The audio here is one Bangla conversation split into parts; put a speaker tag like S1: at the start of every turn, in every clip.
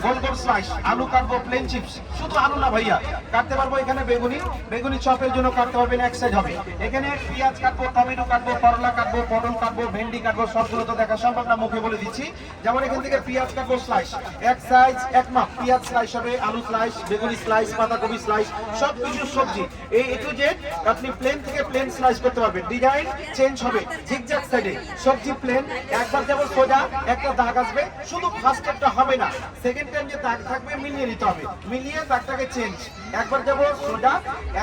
S1: গোল গোল স্লাইস, আলু কাটবো, প্লেন চিপস, শুধু আলু না ভাইয়া, কাটতে পারবো এখানে বেগুনি, বেগুনি চপের জন্য কাটতে পারবেন এক সাইজ হবে। এখানে পেঁয়াজ কাটবো, টমেটো কাটবো, করলা কাটবো, পটল কাটবো, ভেন্ডি কাটবো, সবগুলো তো দেখা সম্ভব না, মুখে বলে দিচ্ছি। যেমন এখান থেকে পেঁয়াজ কাটবো স্লাইস, এক সাইজ এক মাপ পেঁয়াজ স্লাইস হবে, আলু স্লাইস, বেগুনি স্লাইস, পাতাকপি স্লাইস, সব কিছু সবজি এই টু জেড আপনি প্লেন থেকে প্লেন স্লাইস করতে পারবেন। ডিজাইন চেঞ্জ হবে, জিগজ্যাগ সাইডে সবজি প্লেন, একবার যেমন সোজা একটা দাগ আসবে, শুধু ফার্স্ট একটা হবে না, সেকেন্ড টাইম যে দাগ থাকবে মিলিয়ে নিতে হবে, মিলিয়ে দাগটাকে চেঞ্জ, একবার যাব সোজা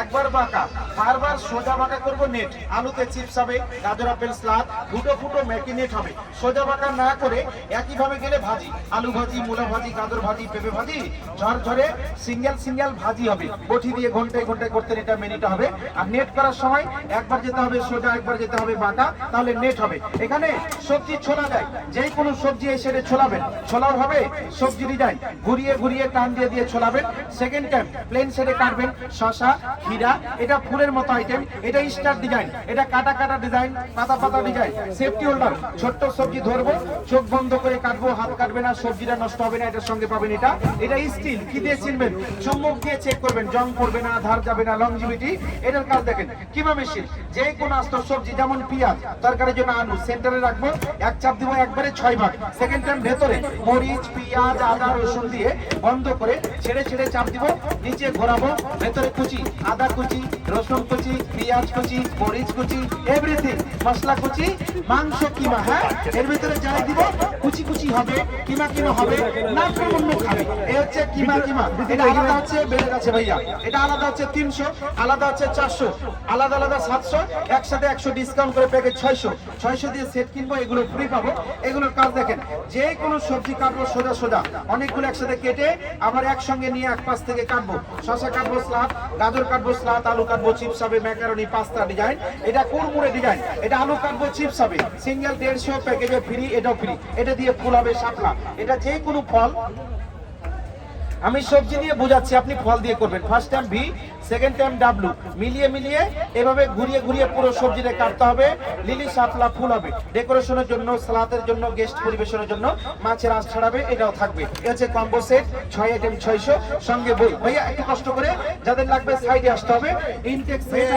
S1: একবার বাঁকা, বারবার সোজা বাঁকা করবো নেট। আলুতে চিপস হবে, গাজর আপেল সালাদ, ফুটো ফুটো ম্যাকিনেট হবে, সোজা বাঁকা না করে একইভাবে গেলে ভাজি, আলু ভাজি, মূলা ভাজি, গাজর ভাজি, পেঁপে ভাজি, ঝরঝরে সিঙ্গেল সিঙ্গেল ভাজি হবে, বটি দিয়ে ঘন্টায় ঘন্টায় করতে এটা মেনিটা হবে। আর নেট করার সময় একবার যেতে হবে সোজা, একবার যেতে হবে বাঁকা, তাহলে নেট হবে। এখানে সবজি ছোলা যায়, যে কোনো সবজি এই সাইডে ছোলাবেন, ছোলাও হবে সবজি ডিজাইন, ঘুরিয়ে ঘুরিয়ে টান দিয়ে দিয়ে ছোলাবেন। সেকেন্ড টাইম প্লেন সাইডে কাটবেন শসা, খিরা, এটা ফুলের মতো আইটেম, এটা স্টার ডিজাইন, এটা কাটা কাটা ডিজাইন, পাতা পাতা ডিজাইন, সেফটি হোল্ডার, ছোট্ট সবজি ধরবো, চোখ বন্ধ করে কাটবো, হাত কাটবে না, সবজিটা নষ্ট হবে না, এটার সঙ্গে পাবেন এটা। এটা স্টিল, কি দিয়ে চিনবেন? চুম্বক দিয়ে চেক করবেন, জং পড়বে না, ধার যাবে না, লংজিভিটি। এটার কাজ দেখেন কিমা মেশিন, যে কোনো আস্ত সবজি যেমন পেঁয়াজ তরকারির জন্য আলু সেন্টারে রাখবো, এক চাপ দিব একবারে 6 ভাগ। সেকেন্ড টাইম ভেতরে মরিচ, পেঁয়াজ, আদা, রসুন দিয়ে বন্ধ করে ছেড়ে ছেড়ে চাপ দিব, নিচে ঘোরাবো, ভেতরে কুচি, আদা কুচি, রসুন কুচি, পেঁয়াজ কুচি, মরিচ কুচি, এভরিথিং, মশলা কুচি, মাংস কিমা, হ্যাঁ এর ভিতরে যাই দিব, কুচি কুচি হবে, কিমা কিমা হবে, না অন্য খাবে। এই হচ্ছে কিমা কিমা। এটা আলাদা হচ্ছে বেড়ে গেছে ভাইয়া, এটা আলাদা হচ্ছে 300, আলাদা হচ্ছে 400, আলাদা আলাদা 700, একসাথে 100 ডিসকাউন্ট করে প্যাকেজ 600, 600 দিয়ে সেট কিনবো, এগুলো ফ্রি পাবো। এগুলোর কাজ দেখেন, যে কোনো সবজি কাটবো সোজা সোজা, অনেকগুলো একসাথে কেটে আবার একসঙ্গে নিয়ে এক পাশ থেকে কাটবো, শসা কাটবো স্লাদ, গাজর কাটবো স্লাদ, আলু কাটবো চিপস হবে, ম্যাকারনি পাস্তা ডিজাইন, এটা কুড়মুড়ে ডিজাইন, এটা আলু কাটবো চিপস হবে, সিঙ্গেল 150 প্যাকেজে ফ্রি, এটাও ফ্রি, এটা দিয়ে ফুল হবে শাপলা। এটা যে কোনো ফল, আমি সবজি দিয়ে বোঝাচ্ছি, আপনি ফল দিয়ে করবেন। First time V, second time W, মিলিয়ে মিলিয়ে এভাবে ঘুরিয়ে ঘুরিয়ে পুরো সবজিটা কাটতে হবে। লিলি শাপলা ফুল হবে, ডেকোরেশনের জন্য, সালাদের জন্য, গেস্ট পরিবেশনের জন্য, মাছের আঁশ ছাড়াবে, এটাও থাকবে। এ হচ্ছে কম্বো সেট, 6 আইটেম 600, সঙ্গে বই। ভাইয়া একটু কষ্ট করে, যাদের লাগবে সাইডে আসতে হবে, ইনটেক সেট